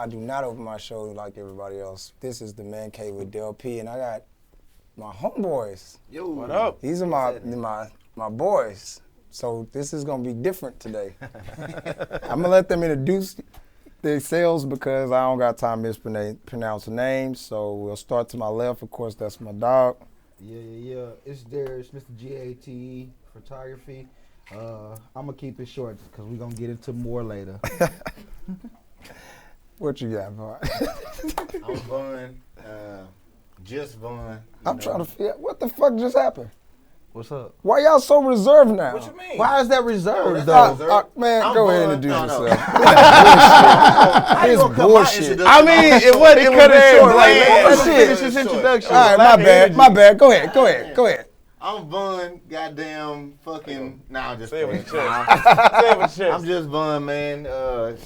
do not open my show like everybody else. This is the Man Cave with Del P, and I got my homeboys. Yo, what up? These are my boys. So this is gonna be different today. I'm gonna let them introduce themselves because I don't got time to mispronounce the names. So we'll start to my left. Of course, that's my dog. Yeah. It's Darius, Mr. GATE Photography. I'm gonna keep it short because we're gonna get into more later. What you got, boy? I'm Vaughn. Just Vaughn. I'm trying to figure out what the fuck just happened. What's up? Why y'all so reserved now? What you mean? Why is that reserved, though? Man, go ahead and introduce yourself. It's bullshit. I mean, it cut it short. Let's finish his introduction. All right, my bad. Go ahead. I'm Vaughn, goddamn fucking. Nah, I'm just Say it with playing. your chest. Say it with your I'm chest. just Vaughn, man.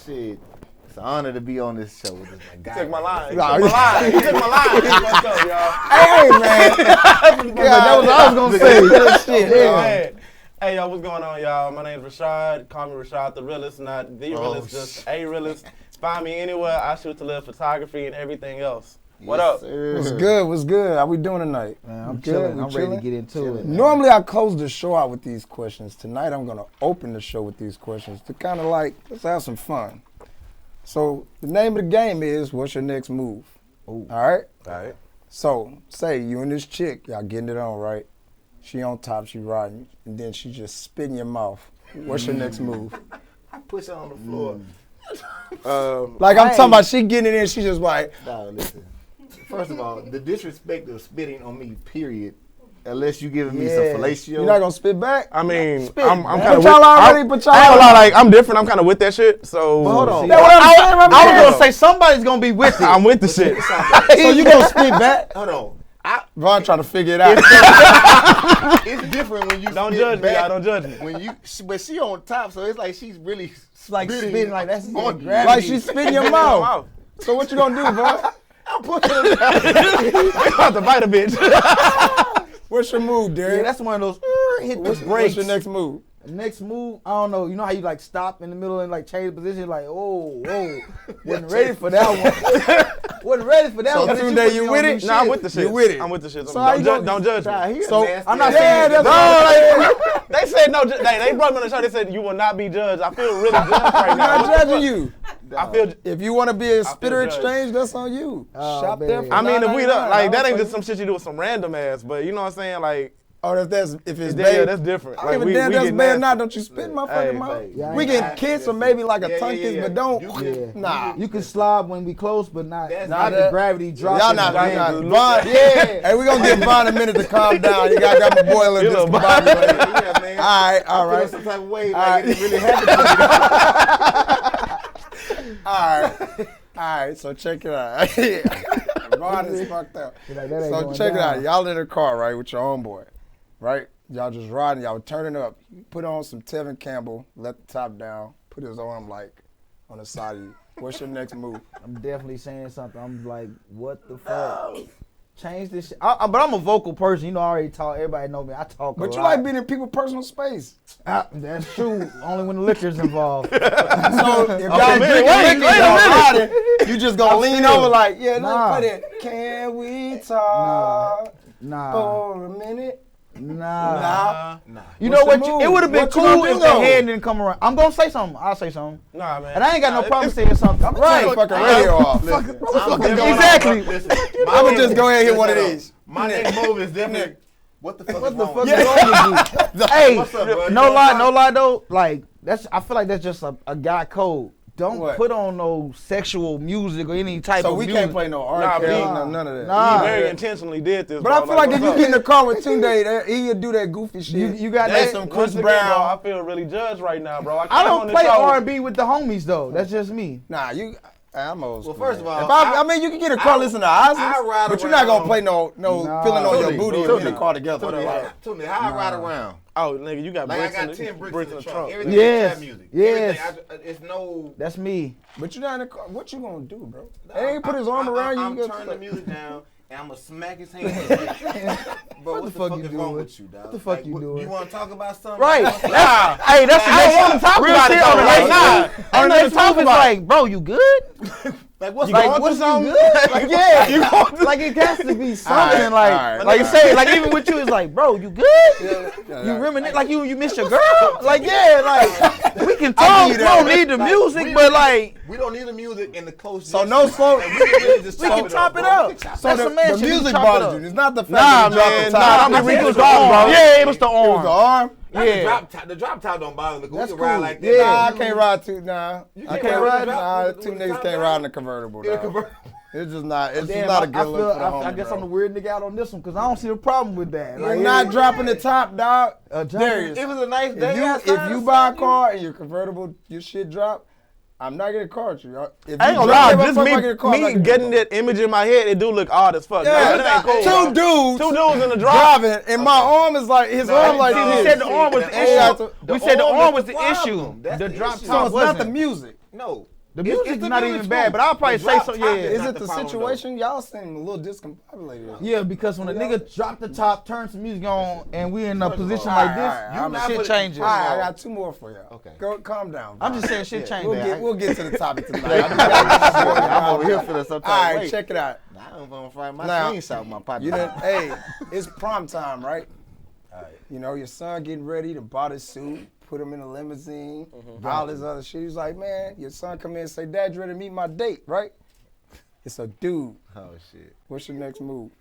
Shit. It's an honor to be on this show with this guy. Took my line. Nah, He took my line. What's up, y'all? Hey, man. That was what I was gonna say. That shit. Man. Hey, y'all, what's going on, y'all? My name's Rashad. Call me Rashad the realest, not the realest, just a realest. Find me anywhere. I shoot to live photography and everything else. What up? What's good? How we doing tonight? Man, I'm chilling. I'm ready to get into it. Normally, I close the show out with these questions. Tonight, I'm going to open the show with these questions to kind of like, let's have some fun. So, the name of the game is, what's your next move? Ooh. All right? All right. So, say you and this chick, y'all getting it on, right? She on top, she riding, and then she just spit in your mouth. What's your next move? I push her on the floor. Like, I'm talking about she getting it in, she just like, Nah, listen. First of all, the disrespect of spitting on me, period. Unless you giving me some fellatio. you're not going to spit back? I mean, Spit, I'm man. kind of But y'all already, I ain't gonna lie, like, I'm different. I'm kind of with that shit. So Hold on. That's what I'm saying right I was there. gonna say somebody's gonna be with it. I'm with the shit. So you going to spit back? Hold on. Vaughn trying to figure it out. It's different when you Don't spit judge me, back. y'all. Don't judge me. When you, but she on top, so it's like she's really like spitting like that's on you. gravity. Like she spit in your mouth. So what you going to do, Vaughn? I'm pushing her down. I'm about to bite a bitch. What's your move, Darius? Yeah, that's one of those hit the What's brakes. your next move? Next move, I don't know. You know how you like stop in the middle and like change position? Like, whoa. Wasn't ready for that one. Wasn't ready for that So one. Tunde, you with it? Nah, I'm with the shit. You with it? I'm with the shit. So how you Don't gonna- judge Nah, me. he a So, nasty I'm not ass. saying Yeah, that. They said no. They brought me on the show. They said you will not be judged. I feel really judged right I'm now. not judging you. I feel. If you want to be a spitter judged. exchange, that's on you. Oh, Shop man. there for I mean, if we don't, like that ain't $9.99. just some shit you do with some random ass. But you know what I'm saying? Like, Oh, if it's yeah, babe. that's different. I Like, don't give a damn that's get bad or nasty. not. Don't you spit in my fucking Hey, mouth? Yeah, We I can kiss or maybe like a tongue kiss, but don't. Yeah. Nah. You can slob when we close, but not That's not not the gravity drop. Y'all in not. the Y'all game. not. Vaughn, yeah. Hey, we gonna give Vaughn a minute to calm down. You got my boy a You little little discombobulated. Yeah, man. All I feel right. some type of way, All like right. it really happened to me. All right, so check it out. Vaughn is fucked up. Like, that ain't So going check it out. down. Y'all in the car, right, with your homeboy, right? Y'all just riding, y'all turning up. You put on some Tevin Campbell, let the top down, put his arm like on the side of you. What's your next move? I'm definitely saying something. I'm like, what the fuck? Change this shit. But I'm a vocal person. You know, I already talk. Everybody know me. I talk a But lot. you like being in people's personal space. That's true. Only when the liquor's involved. So if y'all man, drinking wait liquor, a y'all minute. riding, you just gonna lean still- over like, yeah, Nah. let me play that. Can we talk Nah. for a minute? Nah. Nah. You What's know what? the It move? would have been What you gonna cool do, if the though? hand didn't come around. I'm gonna say something. I'll say something. Nah, man. And I ain't got no problem If- saying something. Turn the Right. fucking radio off. Listen, Exactly. I'm gonna just go ahead and hit one of these. My next move is definitely. What the fuck? What is the wrong fuck with is you? wrong with you? Hey, What's up, bro? no lie though. Like I feel like that's just a guy code. Don't What? put on no sexual music or any type So of we music. can't play no R. Nah, Kelly, but none of that. Nah. He very intentionally did this. But I bro. feel like if what's you up? get in the car with Tunde, he'll do that goofy shit. You got That's that. some Once Chris again, Brown. bro, I feel really judged right now, bro. I came on don't the play show- R&B with the homies though. That's just me. Nah, I'm old school. Well, first of man. all, If I mean, you can get a car, listen to Ozzy, I ride but you're not gonna around- play no Nah. feeling on your Totally, booty and totally. be in the car together. Tell me how I ride around. Oh, nigga, you got Like I bricks got in 10 the bricks in the trunk. trunk. Everything Yes, is trap music. yes. Everything, it's no. That's me. But you're not in the car. What you gonna do, bro? They ain't put his arm around you. I'm you turning the music down and I'm gonna smack his hand. Bro, what the fuck fuck you is wrong doing? with you, dog? What the fuck you doing? You want to talk about something? Right. Like, Hey, that's the I next don't wanna talk real about it, shit though. on the Like, next nah. move. On the next move is like, bro, you good? Like what's Like, going what's through you something? good? Like, yeah. Like, it has to be something. All Like, right. like you say, like, even with you, it's like, bro, you good? You reminisce, like, you miss your girl? Like, yeah, like, we can talk. We don't need the music, but, like, We don't need the music in the close. So no slow. We can chop it up. So That's the, a man the shit, we music chop it up. bothers you. It's not the fact Nah, that you dropped man, the nah, top. I'm I think it was the It's arm. arm. Yeah, it was the It was the arm. arm. Yeah. The drop top don't bother me. We That's can cool. ride like that. Yeah, Nah, I can't ride too. Nah, You I can't can't ride ride. with the Nah, drop- with two the niggas top can't down? ride in a convertible. In a Dog. convertible. It's just not. It's Damn, just not a I good look for the homie, I guess bro. I'm the weird nigga out on this one because I don't see a problem with that. You're not dropping the top, dog. Darius, It was a nice day. if you buy a car and your convertible, your shit drop, I'm not getting a car with you. If I ain't you gonna drop lie, that just motherfucker, I get a car, I'm not me getting getting a car. that image in my head, it do look odd as fuck. Yeah, Like, it ain't cool. two dudes Two dudes in the drop. driving, and my arm is like his arm like See, we this. said the arm was the Yeah, issue. the We said the arm arm is was the the issue. problem. That's The the drop issue. So top it's not the wasn't. music. No. The music's It's the not music even bad, too. but I'll probably The say drop so. top Yeah, is Is not it the the problem, situation? Y'all seem a little discombobulated. Yeah, because when a nigga drop the top, turn some music on, and we in a First of position all, like all this, right, all right. shit changes. All right, I got two more for y'all. Okay. Go, calm down. I'm bro. just saying shit changes. We'll get to the topic tonight. I'm over here feeling some type All of right, way. check it out. I don't want to find my Now, screenshot with my partner. You done, hey, it's prom time, right? You know, your son getting ready to buy his suit, put him in a limousine, all this other shit. He's like, man, your son come in and say, Dad, you ready to meet my date, right? It's a dude. Oh shit. What's your next move?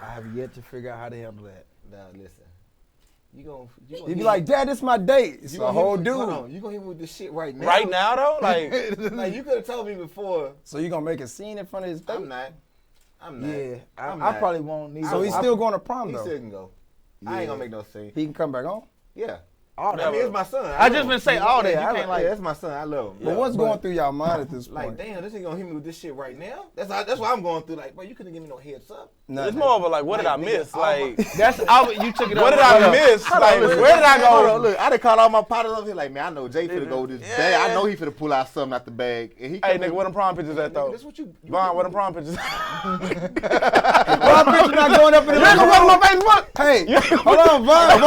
I have yet to figure out how to handle that. Now listen. You He'd be like, Dad, this my date. It's a whole dude. Hold on. You gonna hit me with this shit right now? Right now, though? Like, Like you could have told me before. So you gonna make a scene in front of his date? I'm not. Yeah, I'm I not. probably won't need. So he's still going to prom, He though? still can go. I ain't gonna make no scene. He can come back home? Yeah. all I that. mean, it's my son. I just been say all that. Yeah, You I can't like. like. Yeah, that's my son. I love him. But Yeah. what's going through y'all mind at this Like, point? damn, this ain't gonna hit me with this shit right now. That's what I'm going through. Like, bro, you couldn't give me no heads up. it's more of a, like, what did I miss? Like, That's you took it. what did I miss? Like, where did I Hold on, go? look, I done called all my partners up here. Like, man, I know Jay finna go with this bag. I know he finna pull out something out the bag. And he Hey, come nigga, where them prom pictures at, though? That's what you Vaughn, where them prom pictures? Prom picture not going up in the Nigga, what on my Facebook? Hey, hold on, Vaughn.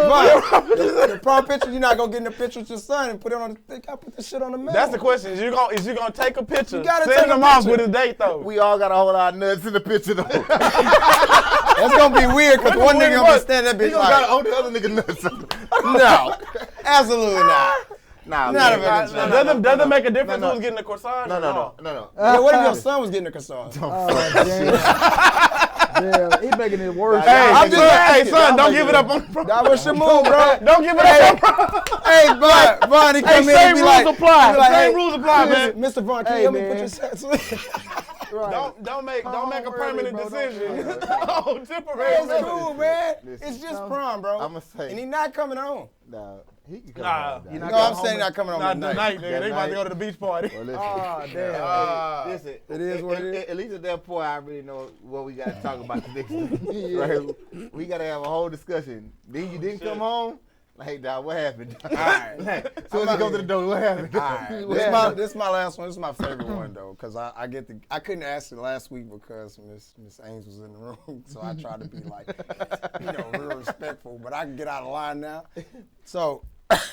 The prom picture, you're not gonna get in the picture with your son and put it on. They gotta put this shit on the mail. That's the question. Is you gonna take a picture? You gotta Send take a them off picture. with his date, though. We all gotta hold our nuts in the picture though. That's gonna be weird because one nigga gonna be standing there, We bitch, gonna gotta like, hold the other nigga nuts. no, absolutely not. Nah, Not man. a fucking Does it make a difference No, no. who's getting the corsage? No. Yeah, what if your son was getting a croissant? Damn, he making it worse. Hey, I'm just asking. son, don't give it up on prom. That was your move, bro. Don't give it up on prom. Hey, Vaughn, he come in same and be like, rules apply. he be like, Same hey, rules apply, man. Mr. Vaughn, can Hey, you help me man. put your son? Don't make a permanent bro, don't decision. Oh, temporary. It's cool, man. Listen. It's just prom, bro. I'ma say- And he not coming home. Nah, he can come Nah, out. you No, not I'm saying not coming home Not tonight. tonight, nigga. They about to go to the beach party. Well, listen. Oh damn. Listen, It is what it is. At least at that point, I already know what we got to talk about the next week. Right? We got to have a whole discussion. Then you didn't come home. Like, hey, dog, what happened? All right. Like, soon as you go to the door, what happened? All right. This is my last one. This is my favorite one though, because I couldn't ask it last week because Miss Ames was in the room, so I tried to be like, real respectful. But I can get out of line now. So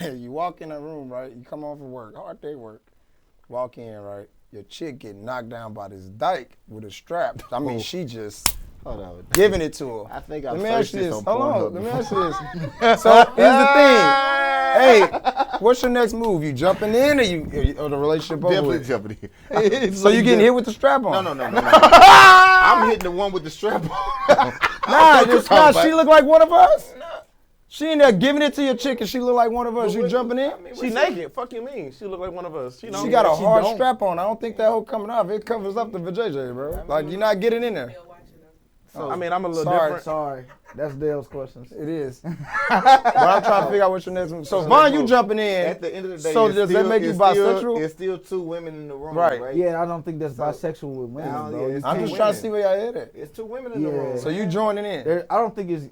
you walk in a room, right? You come home from work, hard day work. Walk in, right? Your chick get knocked down by this dyke with a strap. I mean, she just Hold on. giving it to her. I think I Let me ask searched you this this. on Hold on. Pornhub. Let me ask you this. So here's the thing. Hey, what's your next move? You jumping in or the relationship over Definitely with? jumping in. So you getting hit with the strap on? No. I'm hitting the one with the strap on. She look like one of us? She in there giving it to your chick and she look like one of us. You jumping in? She naked. Fuck you mean? She look like one of us. You know. She got a hard don't. strap on. I don't think that whole coming off. It covers up the vajayjay, bro. Like you're not getting in there. I mean, I'm a little Sorry. different. Sorry, that's Dale's questions. It is. But I'm trying to figure out what's your next move. So Vaughn, you jumping in. At the end of the day, So it's does that still- make you it's still- bisexual? It's still two women in the room, Right. right? Yeah, I don't think that's bisexual with women, Nah, bro. yeah, it's I'm two just trying to women. see where y'all head at. It's two women in the Yeah. room. So you joining in. I don't think it's.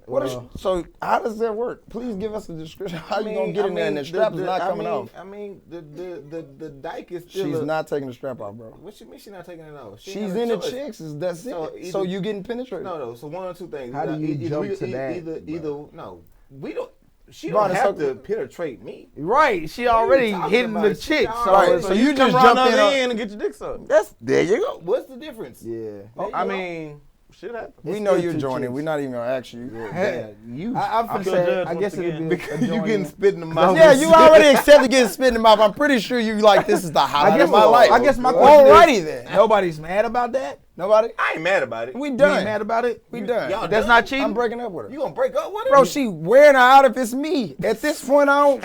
So how does that work? Please give us a description. How you gonna get in there and the strap is not coming off? I mean, the dyke is still. She's not taking the strap off, bro. What she mean? She not taking it off? She She's ain't have in a the choice. chicks. That's So it. either- So you getting penetrated? No. So one or two things. How do you jump to that, Either no. We don't. She Vaughn, don't it's have okay. to penetrate me. Right, she already talking hitting about? the She chick. So, Right, so you just come jump around in the on- end and get your dick sucked. There you go. What's the difference? yeah. I mean, shit happens. We know still you're two joining. chicks. We're not even gonna ask you. Yeah, you. I'm I finna feel say, judged I once guess it'd again. be because you getting adjoining. spit in the mouth. Yeah, you already accepted getting spit in the mouth. I'm pretty sure you like this is the highlight of my life. I guess my question Alrighty is, then. nobody's mad about that? Nobody? I ain't mad about it. We You ain't done. mad about it? We done. Y'all That's done? not cheating? I'm breaking up with her. You gonna break up with her? Bro, she wearing her out if it's me. At this point, I don't.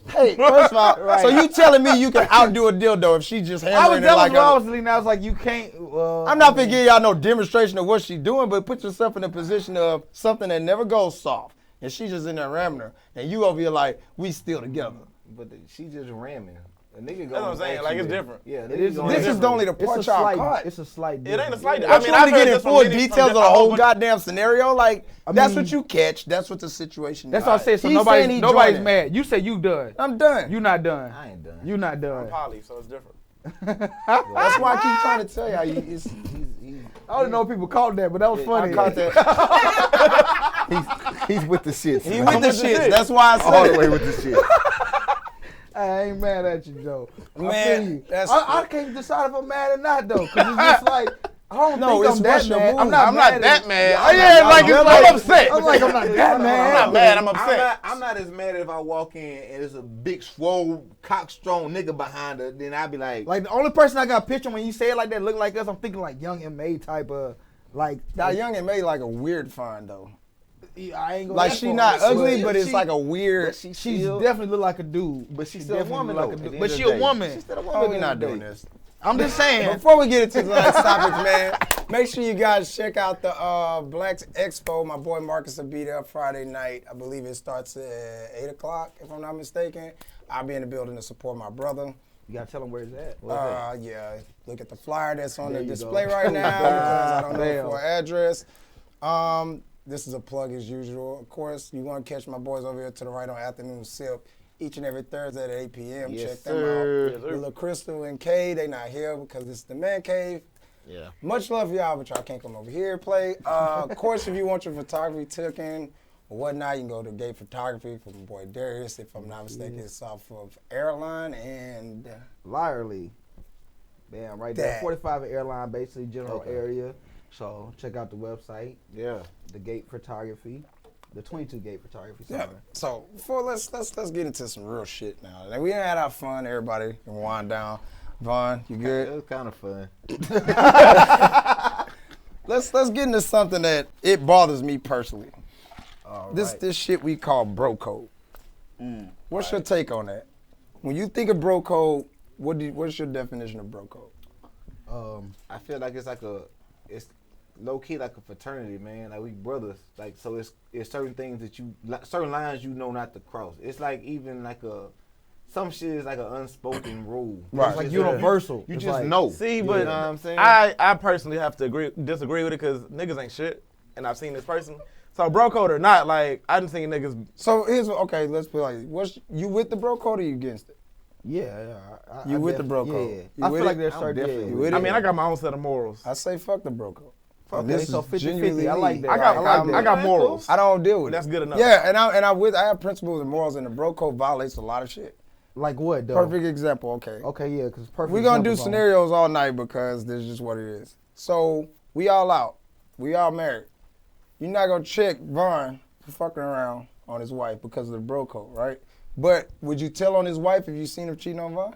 Hey, first of all, Right. so you telling me you can outdo a dildo if she just I was hammering it telling like you, I a. was leaning, I was like, you can't. I'm not gonna give y'all no demonstration of what she's doing, but put yourself in a position of something that never goes soft, and she just in there ramming her, and you over here like, we still together. But she just ramming. A nigga That's what I'm saying, like, it's different. Yeah, It is This is only the part y'all caught. It's a slight. It ain't a difference. slight. I mean, I get in full details of the whole guy. goddamn scenario. Like, that's what you catch. That's what the situation That's is. what I said. So He's saying he nobody's joining. mad. You say you done. I'm done. You not done. I ain't done. You not I'm done. poly, so it's different. That's why I keep trying to tell y'all. It's, I don't know if people caught that, but that was funny. I caught that. He's with the shits. He man. with the shits. That's why I all said the it. way with the shit. I ain't mad at you, Joe. I Man, feel you. that's- I can't decide if I'm mad or not, though, because it's just like, I don't No, think it's I'm that what's your mad. mood. I'm not that mad. Yeah, Oh, yeah, like, I'm upset. I'm like, I'm not that mad. I'm not mad. I'm upset. I'm not as mad if I walk in and there's a big, swole, cock-strong nigga behind her. Then I'd be like, Like, the only person I got a picture when you say it like that look like us, I'm thinking like Young M.A. type of, like, Now, Young and made like a weird find though. I ain't gonna Like that she far. not But ugly, but it's she- like a weird. she She's still, definitely look like a dude. but she's She still a definitely woman look though. like a at dude. the But end she of the a day. woman. She's still a woman. Oh, at we're the not end of the doing day. this. I'm just saying. Before we get into the next topics, man, make sure you guys check out the Blacks Expo. My boy Marcus will be there Friday night. I believe it starts at 8 o'clock, if I'm not mistaken. I'll be in the building to support my brother. You gotta tell them where it's at. Yeah, look at the flyer that's on There the you display go. right now because I don't know Damn. for an address. This is a plug as usual. Of course, you want to catch my boys over here to the right on Afternoon Sip each and every Thursday at 8 p.m. Yes, Check them sir. out. Yes, sir. Little Crystal and Kay, they not here because this is the man cave. Yeah. Much love for y'all, but y'all can't come over here and play. Of course, if you want your photography taken or whatnot, you can go to Gate Photography for my boy Darius. If I'm not mistaken, it's off of Airline and Lyerly. Bam, right there. That. 45 airline, basically general Okay. area. So check out the website, Yeah. the Gate Photography, the 22 Gate Photography. yeah. Sorry. So before let's get into some real shit now. Like, we had our fun. Everybody can wind down. Vaughn, you It good? was kind of fun. Let's get into something that it bothers me personally. All This right. this shit we call bro code. What's your take on that? When you think of bro code, what's your definition of bro code? I feel like it's low key like a fraternity, man. Like we brothers. Like so, it's certain things that certain lines you know not to cross. It's like even like some shit is like an unspoken rule. Right. It's like It's universal. You It's just like- know. See, You but know what I'm saying? I personally have to disagree with it because niggas ain't shit, and I've seen this person. So bro code or not, like I done seen niggas. So let's be like, you with the bro code or you against it? Yeah. You with the bro Yeah, code? yeah. You I with feel like it? there's I'm certain. definitely Yeah. You with I it? mean, I got my own set of morals. I say fuck the bro code. And Okay, this so is 50-50. genuinely I like me. that. I got I I got morals. I don't deal with That's it. good enough. Yeah, and I have principles and morals, and the bro code violates a lot of shit. Like what, though? Perfect example. Okay. Okay, yeah, because perfect. We're gonna do examples on- scenarios all night because this is just what it is. So we all out. We all married. You're not gonna check Vaughn for fucking around on his wife because of the bro code, right? But would you tell on his wife if you seen him cheating on Vaughn?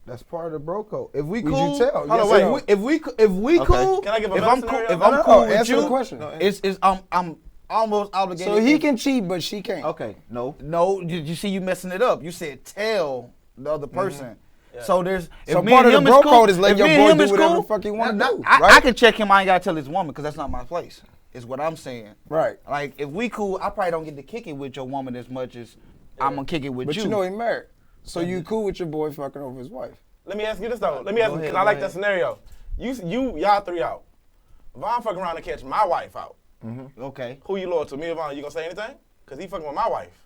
That's part of the bro code. If we Would cool, you tell? hold Yes on, or wait. no? If we cool, Can I give a if better I'm cool, scenario? if I'm No, cool with answer you, the question. it's I'm almost obligated. So he can cheat, but she can't. Okay. No. No, you see you messing it up. You said tell the other person. So there's So if me part and of the him bro cool, code is let if your me and boy him do is whatever cool, the fuck he wanna do, I right? can check him. I ain't gotta tell his woman because that's not my place. Is what I'm saying. Right. Like if we cool, I probably don't get to kick it with your woman as much as I'm gonna kick it with But you know he married. So you cool with your boy fucking over his wife. Let me ask you this though. Let me ask you ahead, because I like go that scenario. Y'all three out. Vaughn fucking around and catch my wife out. Okay. Who you loyal to? Me or Vaun? You gonna say anything? Cause he fucking with my wife.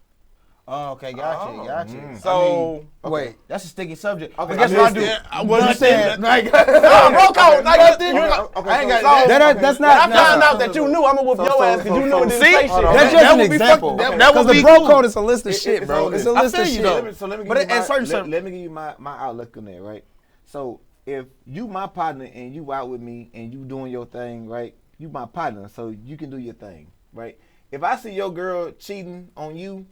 Oh, okay, gotcha. So Wait. That's a sticky subject. Okay, But guess what I do? what you saying? Like, Bro code. That's not. I found out that you knew. I'ma whoop your ass because you knew and didn't say shit. That's just an example. That Because would the be bro cool. code is a list of shit, bro. It's a list of shit. Let me But give at certain let me give you my outlook on that, right? So if you my partner and you out with me and you doing your thing, right? You my partner, so you can do your thing, right? If I see your girl cheating on you,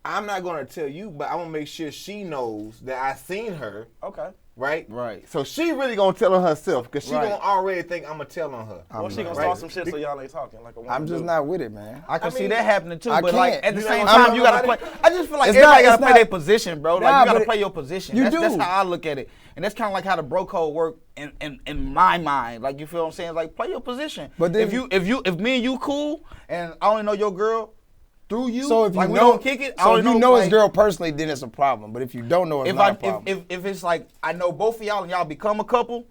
I'm not gonna tell you, but I'm gonna make sure she knows that I seen her. Okay. Right? Right. So she really gonna tell on herself because she Right. gonna already think I'm gonna tell on her. Well, she gonna start some shit so y'all ain't talking like a woman. I'm just do. not with it, man. I can see mean, that happening too, I but like can't. at the You same know, time, I'm you gotta not- play. I just feel like It's everybody not- gotta it's play not- their position, bro. Like Nah, you gotta but play your position. you That's do. how I look at it, and that's kind of like how the bro code work in my mind. Like you feel what I'm saying? Like play your position. But then- if me and you cool, and I only know your girl through you, So if you like we know, don't kick it. I so only if you know like, his girl personally, then it's a problem. But if you don't know, it's if not I a problem. if it's like I know both of y'all and y'all become a couple,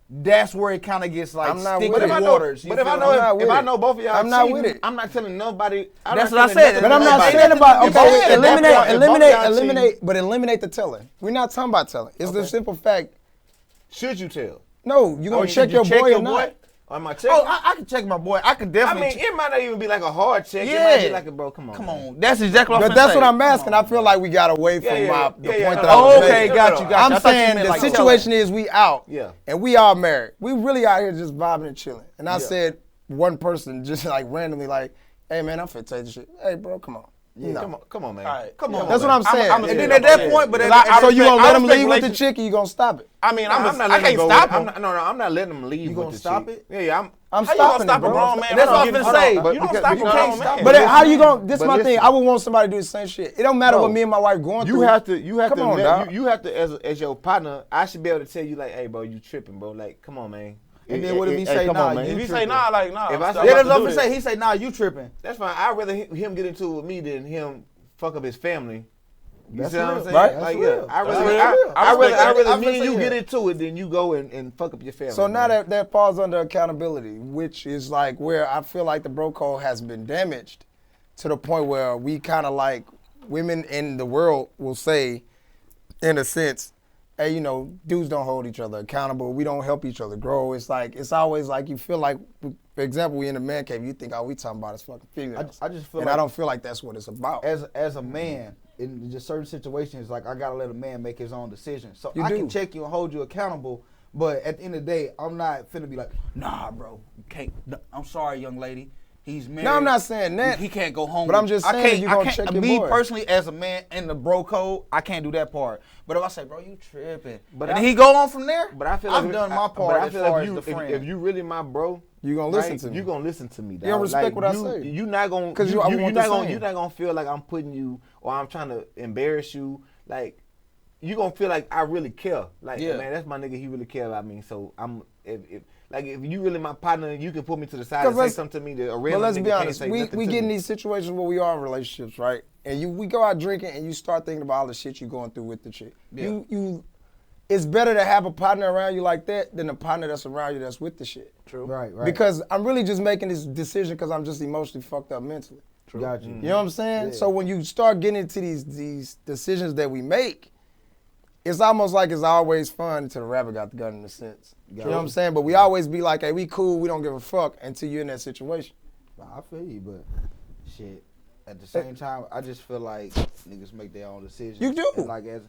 that's where it kind of gets like I'm not sticky with it. waters. you But if feel I me? know I'm not with if I it. know both of y'all I'm not cheating, with it. I'm not telling nobody. That's what I said. But I'm not nobody. saying about If both- okay, if both y'all- if both y'all cheating, but eliminate the telling. We're not talking about telling. It's the simple fact. Should you tell? No, you gonna Should check you your check boy your or boy? not? Am I checking? Oh, I can check my boy. I can I definitely. mean, it might not even be like a hard check. It might Yeah. be like a bro. Come on. Come man. on, that's exactly what I'm But that's saying. what I'm asking. I feel like we got away from Yeah, the yeah, point yeah, that no, I was Oh, okay, making. got you. I I'm thought you saying meant the like situation is we out, Yeah. and we all married. We really out here just vibing and chilling. And I Yeah. said one person just like randomly like, "Hey man, I'm finna take this shit. Hey bro, come on." Yeah, No. come on, man. All right. Come on. That's what man. I'm saying. I'm a- And then at that point, but So you gonna let him leave with the relationship. chick, or you gonna stop it? I mean, I'm not I letting can't him go. stop I'm him. not, no, I'm not letting him leave. You with gonna the stop chick. it? Yeah, I'm I'm How you gonna stopping stop it, bro. a grown man? That's from what I'm getting finna say. fucked? You don't stop a you grown can't man. But how you gonna? This But my thing. listen. I would want somebody to do the same shit. It don't matter Bro, what me and my wife going You through. have to Come on, let, dog. you have to as your partner. I should be able to tell you like, hey, bro, you tripping, bro. Like, come on, man. And then what if he Hey, say, come nah, on, man. you If you say tripping. nah, like nah. If I I'm say- about Yeah, to that's what do I'm this. saying. He say, nah, you tripping. That's fine. I'd rather him get into it with me than him fuck up his family. You That's see what I'm real. saying? Right. Like, That's yeah. real. I That's rather, real. I rather I'm me and you saying get that. into it than you go and fuck up your family. So now man. that falls under accountability, which is like where I feel like the bro code has been damaged to the point where we kind of like women in the world will say, in a sense, hey, you know, dudes don't hold each other accountable. We don't help each other grow. It's like, it's always like you feel like, for example, we in the man cave, you think all we talking about is fucking females. I just feel and like I don't feel like that's what it's about. as a man, in just certain situations, like I gotta let a man make his own decision. So You I can do. check you and hold you accountable, but at the end of the day, I'm not finna be like, nah, bro, you can't. No, I'm sorry, young lady. He's married. No, I'm not saying that. He can't go home. But I'm just saying you gonna check your Me boy. personally, as a man in the bro code, I can't do that part. But if I say, bro, you tripping, But and I- then he go on from there, But I feel I've like done my but part I as feel far like as the friend. if you really my bro, You gonna listen right, to me. You gonna listen to me. Dog. You gonna respect like, what I say. You not gonna 'Cause you, I you, want not the gonna same. you not gonna feel like I'm putting you or I'm trying to embarrass you. Like you gonna feel like I really care. Like Yeah. man, that's my nigga. He really care about me. So I'm if you really my partner, you can put me to the side 'Cause and say let's- something to me that a But random let's nigga be can't honest, say we nothing to get in me. these situations where we are in relationships, right? And we go out drinking and you start thinking about all the shit you're going through with the chick. Yeah. You it's better to have a partner around you like that than a partner that's around you that's with the shit. True. right. Because I'm really just making this decision because I'm just emotionally fucked up mentally. True. Got you. You know what I'm saying? Yeah. So when you start getting into these decisions that we make, it's almost like it's always fun until the rabbit got the gun in a sense. You know what I'm saying? But we always be like, hey, we cool, we don't give a fuck until you're in that situation. I feel you, but shit. At the same time, I just feel like niggas make their own decisions. You do. And like as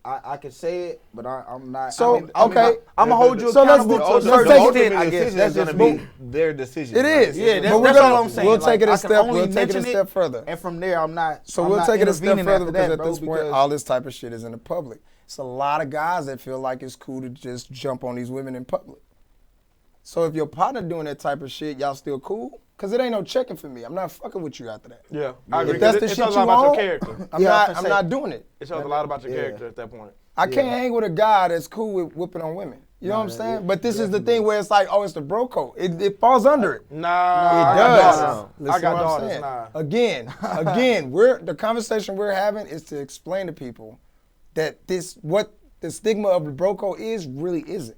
I can say it, but I'm not. So, okay. I'm gonna hold you So let's accountable do- to a let's certain take it- extent, I guess. decision That's is gonna just be me. their decision. It right? is. Yeah, But that's, we're that's gonna- all I'm saying. we'll take it a I can step- only we'll take it a mention step further. And from there, I'm not. So I'm we'll not take it a step intervening further after because that, at bro, this point, because- all this type of shit is in the public. It's a lot of guys that feel like it's cool to just jump on these women in public. So if your partner doing that type of shit, y'all still cool? Because it ain't no checking for me. I'm not fucking with you after that. Yeah, I If agree. that's It the shit shows a you lot about want, your character. I'm not doing it. It shows a lot about your Yeah. character at that point. I can't hang with a guy that's cool with whipping on women. You know what I'm saying? But this is the thing where it's like, oh, it's the bro code. It falls under it. Nah, It I does. got daughters. Listen I got what I'm daughters. saying. Nah. Again, the conversation we're having is to explain to people that what the stigma of the bro code is really isn't.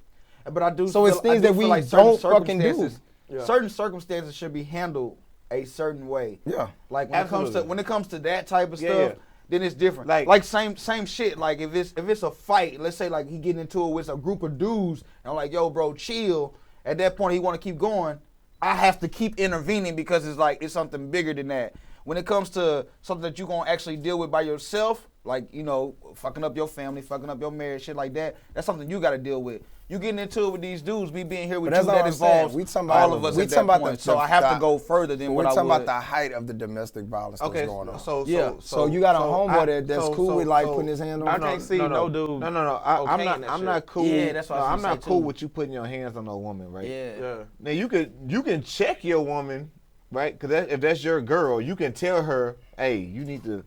But I do. So it's feel- things I do that feel we like certain don't fucking do. circumstances- Yeah. Certain circumstances should be handled a certain way. Yeah. Like when it comes to that type of stuff, Yeah. then it's different. Like same shit. Like if it's a fight, let's say like he getting into it with a group of dudes, and I'm like, yo, bro, chill. At that point, he want to keep going. I have to keep intervening because it's something bigger than that. When it comes to something that you're gonna actually deal with by yourself, like, you know, fucking up your family, fucking up your marriage, shit like that, that's something you gotta deal with. You getting into it with these dudes, me being here with you, that involves all of us at that point. So I have to go further than what I would. We're talking about the height of the domestic violence that's going on. So you got a homeboy that's cool with like putting his hand on. I can't see no dude. No. I'm not cool. Yeah, that's what I'm not cool with you putting your hands on a woman, right? Yeah. Now you can check your woman, right? Because if that's your girl, you can tell her, hey, you need to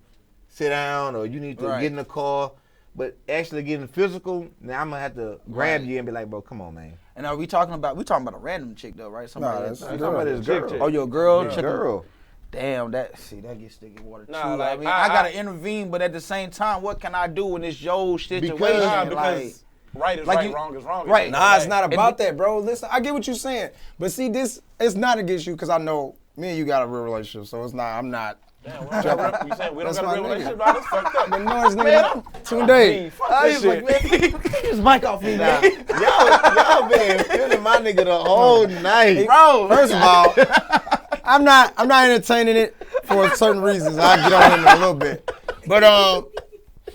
sit down or you need to get in the car. But actually getting physical, now I'm gonna have to grab you and be like, bro, come on, man. And are we talking about a random chick though, right? Somebody that's somebody's girl. Oh, your girl? Yeah. Girl. Damn, that gets sticky water too. Nah, like, I mean, I gotta intervene, but at the same time, what can I do when it's your situation? Because right is right, wrong is wrong. Right. Nah, it's not about that, bro. Listen, I get what you're saying. But see, it's not against you because I know me and you got a real relationship, so it's not, I'm not. Damn, you saying we don't That's got a my real nigga. relationship? Nah, that's fucked up. The noise nigga, Tunde. Fuck this shit. Get his mic off me now. Y'all been feeling my nigga the whole night. Bro, First of all, I'm not entertaining it for certain reasons. I'll get on it in a little bit. But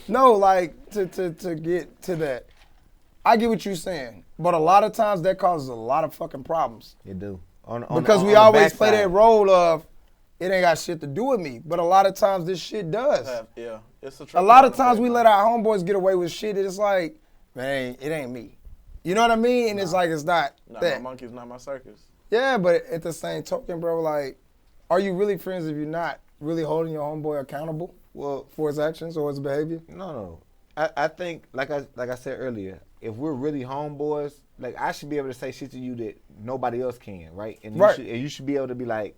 no, like to get to that, I get what you're saying. But a lot of times that causes a lot of fucking problems. You do. Because we always play that role of it ain't got shit to do with me. But a lot of times this shit does. Yeah, it's A lot of times we let our homeboys get away with shit. It's like, man, it ain't me. You know what I mean? And it's like, it's not that. My monkey's not my circus. Yeah, but at the same token, bro, like, are you really friends if you're not really holding your homeboy accountable for his actions or his behavior? No. I think, like I said earlier, if we're really homeboys, like I should be able to say shit to you that nobody else can, right? And you should be able to be like,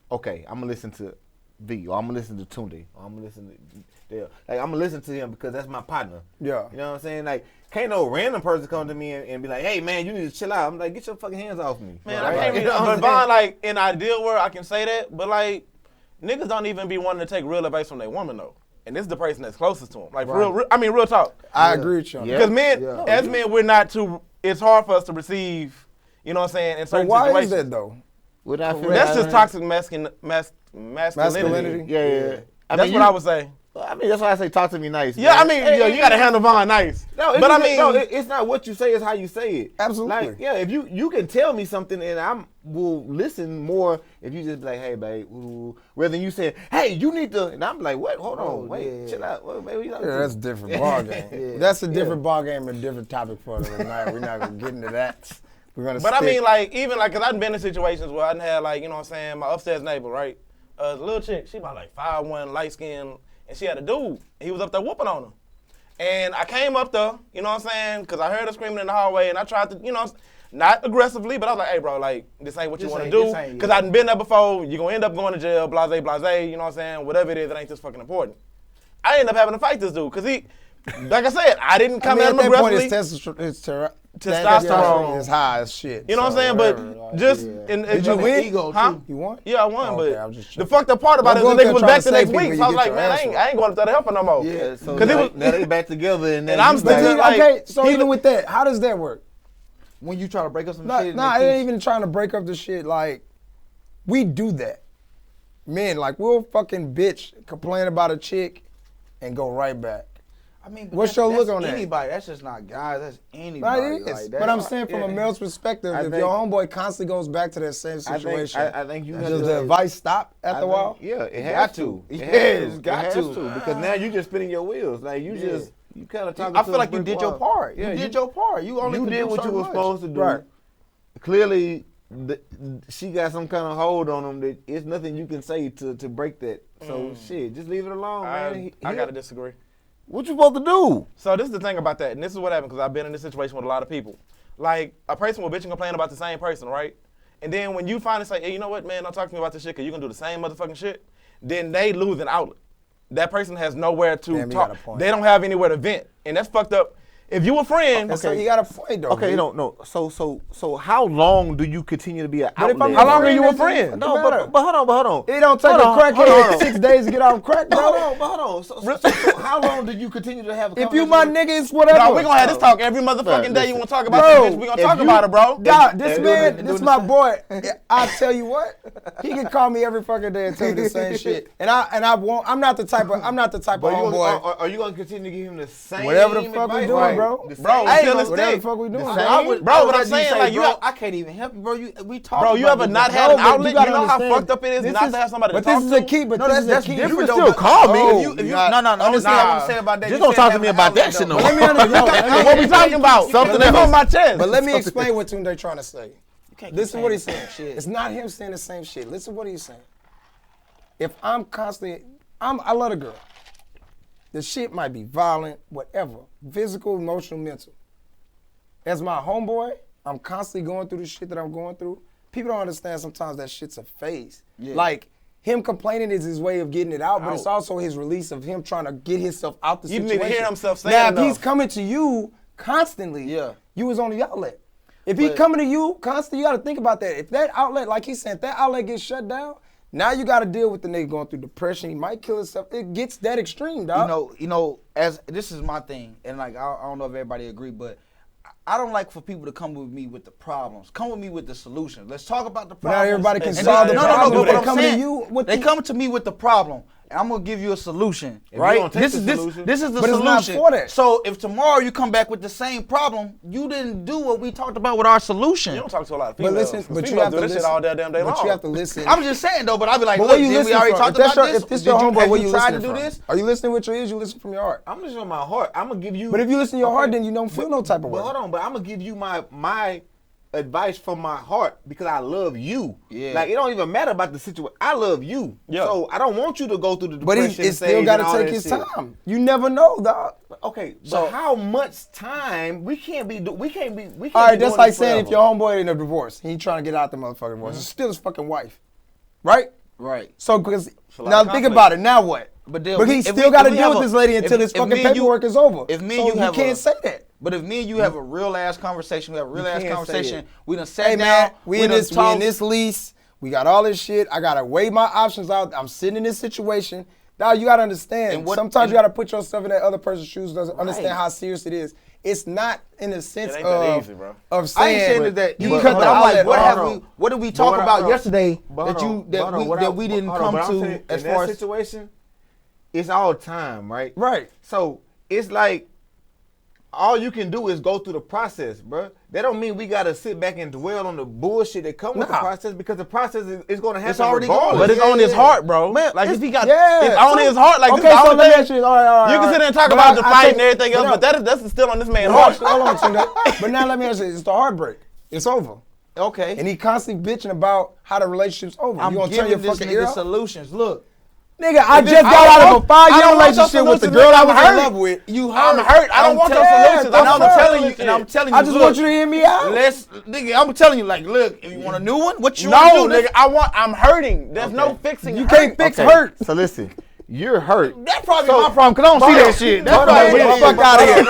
okay, I'm gonna listen to V, or I'm gonna listen to Tunde, or I'm gonna listen to Dale. Like I'm gonna listen to him because that's my partner. Yeah. You know what I'm saying? Like, can't no random person come to me and be like, hey man, you need to chill out. I'm like, get your fucking hands off me. Man, right? I can't You know what but I'm Vaughn, saying? like, in ideal world, I can say that, but like, niggas don't even be wanting to take real advice from their woman though. And this is the person that's closest to him. Like, real talk. I agree with you on that. Because men, as men, we're not too, it's hard for us to receive, you know what I'm saying, in But certain why situations. is that though? That's just toxic masculinity. Yeah. That's what I would say. I mean, that's why I say talk to me nice. Yeah, man. I mean, you gotta handle Vaughn nice. No, but I mean, it's not what you say; it's how you say it. Absolutely. Like, yeah, if you can tell me something, and I will listen more if you just be like, "Hey, babe," rather than you saying, "Hey, you need to," and I'm like, "What? Hold on, wait, chill out, what, baby." That's a different ball game. That's a different ball game and a different topic for the night. We're not gonna get into that. We're gonna. But I mean, like, even like, cause I've been in situations where I done had like, you know what I'm saying, my upstairs neighbor, right? The little chick, she about like 5'1", light skin. And she had a dude. He was up there whooping on her. And I came up there, you know what I'm saying? Because I heard her screaming in the hallway. And I tried to, you know, not aggressively, but I was like, hey, bro, like, this ain't what you want to do. Because I done been there before. You're going to end up going to jail, blase, you know what I'm saying? Whatever it is, it ain't just fucking important. I ended up having to fight this dude. Because he, like I said, I didn't come at him aggressively. At that point, it's testosterone is high as shit. You know what I'm saying? But just did you win? Ego huh? too. You won? Yeah, I won. Okay, but I'm just the fucked up part about it is the nigga was back the next week. So I was like, man, I ain't going up there to help her no more. Yeah, so Cause now they back together and I'm still like, okay. So even with that, how does that work? When you try to break up some shit. Nah, it ain't even trying to break up the shit. Like, we do that. Men, like, we'll fucking bitch, complain about a chick, and go right back. I mean, what's your look on that? Anybody. That's just not guys. That's anybody. Right, it is. Like, but I'm saying from a male's perspective, if your homeboy constantly goes back to that same situation, I think you have does to, the advice stop after a while? Yeah, it has to. It's got to. Because now you just spinning your wheels. Like you just you kind of talking. I feel like you did your part. Yeah, you did your part. You only did what you were supposed to do. Right. Clearly, she got some kind of hold on him that it's nothing you can say to break that. So shit, just leave it alone, man. I gotta disagree. What you supposed to do? So this is the thing about that, and this is what happened because I've been in this situation with a lot of people. Like, a person will bitch and complain about the same person, right? And then when you finally say, hey, you know what, man, don't talk to me about this shit because you can do the same motherfucking shit, then they lose an outlet. That person has nowhere to talk. They don't have anywhere to vent. And that's fucked up. if you a friend, So you got a point though. Okay, B. no. So how long do you continue to be an But if outlet? I'm How long are friend, you a it friend? don't No, matter. but hold on. It don't take Hold a on, hold crackhead on. 6 days to get off crack, bro. Hold on. So how long do you continue to have a If you conversation my with- nigga, it's whatever. No, we gonna have this talk every motherfucking day. You wanna talk about Bro, this bitch? We gonna if talk you- about it, bro. Dog, this and man, doing this the my same- boy. I tell you what, he can call me every fucking day and tell me the same shit. And I won't. I'm not the type of But homeboy. are you gonna continue to give him the same Whatever the fuck we advice? doing, Right. bro. The same- Bro, Hey, until it's whatever the thick. fuck we doing, The bro. same- Bro, I was what I'm like, saying, say, like, you bro, got- I can't even help you, bro. We talk. Bro, you about ever this not every had day. an No, but outlet? you gotta You know how understand, fucked up it is this not is- to have somebody to But this talk is to? the key. But No, this is that's the key. different. You can though, still but- call me. Oh, if you, no. understand Nah. what I'm saying about that. Just You don't said talk to have me an about outlet, that shit though. no But more. let me understand. What we talking about? Something That's else. on my chest. But let me explain what Tunde trying to say. can't keep Listen to what saying he's the saying. same shit. It's not him saying the same shit. Listen to what he's saying. If I'm constantly, I love a girl. The shit might be violent, whatever, physical, emotional, mental. As my homeboy, I'm constantly going through the shit that I'm going through. People don't understand sometimes that shit's a phase. Yeah. Like, him complaining is his way of getting it out, but it's also his release of him trying to get himself out the You need situation. to hear himself say now, it if he's enough. coming to you constantly, Yeah. you was on the outlet. If he But- coming to you constantly, you got to think about that. If that outlet, like he said, if that outlet gets shut down, now you got to deal with the nigga going through depression. He might kill himself. It gets that extreme, dog. You know, as this is my thing, and like I don't know if everybody agree, but I don't like for people to come with me with the problems. Come with me with the solutions. Let's talk about the But not problems. everybody can And solve the no, problem. but They what I'm come to saying, you with they the- come to me with the problem. And I'm gonna give you a solution, If you right? don't take This the is solution- this is the But it's not solution. for that. So if tomorrow you come back with the same problem, you didn't do what we talked about with our solution. You don't talk to a lot of But females. listen, 'cause but you females have do to this listen. shit all damn day long. But you have to listen. I'm just saying though, but I'd be like, But look, what you did we listening already from? talked If that's about your, this? if this Did your you- homeboy, have what you you tried listening to do from? this? Are you listening with your ears? You listen from your heart. I'm listening to my heart. I'm gonna give you. But if you listen to your heart, then you don't feel no type of But way. hold on, but I'm gonna give you my advice from my heart because I love you. Yeah. Like it don't even matter about the situation. I love you. Yeah. So I don't want you to go through the But depression. it still stage got and all to take that his shit. time. You never know, dog. Okay, but So- how much time we can't be? We can't be. We can't All right, be that's doing like this saying if forever. your homeboy in a divorce, he trying to get out the motherfucking divorce. It's still his fucking wife, right? Right. So, because a lot now of think conflict. about it. Now what? But then But we- he if still we- got to if we deal have with a- this lady until if- his if fucking me and you- paperwork is over. If me so and you have can't a- say that. But if me and you have a real ass conversation, we have a real ass can't say conversation. it. We done sat Hey down. man, we in done this talked. lease. We got all this shit. I gotta weigh my options out. I'm sitting in this situation. Dog, you gotta understand. And what- Sometimes and- you gotta put yourself in that other person's shoes. Doesn't understand Right. how serious it is. It's not in the sense It ain't that of easy, bro. of I saying, ain't saying that you you cut but the I'm like, outlet what off. have we? What did we talk But about hold on. yesterday But that hold you on, that hold on. we What that I- we didn't hold on, come but I'm to saying, as in far that as situation? It's all time, right? Right. So it's like all you can do is go through the process, bro. That don't mean we gotta sit back and dwell on the bullshit that come with the Nah. process because the process is gonna happen. It's already regardless. going. But it's Yeah, on his yeah. heart, bro. Man, Like if it's- he got, yeah. it's on So- his heart. Like okay, this is the so only let me thing. ask you this. All right. You can sit there and talk But about the I fight think- and everything else, no. but that's still on this man's Hold heart. on, Tunde. But now let me ask you, it's the heartbreak. It's over. okay. And he constantly bitching about how the relationship's over. I'm you gonna turn giving your this fucking ear nigga off? solutions. Look, Nigga, I If just I got don't out of want- a 5-year I don't want your relationship with the solutions, girl I nigga. was I'm in hurt. love with. you I'm heard. hurt. I don't want your solutions. And I'm I'm hurt. telling you. And I'm telling you. I just look, want you to hear me out. Let's, nigga. I'm telling you, like, look. If you want a new one, what you No, want to do? nigga, I'm hurting. There's no fixing. You hurting. can't fix hurt. So listen, you're hurt. That's probably So- my problem because I don't see that shit. That's Hold on, probably wait, what it fuck is. out of here.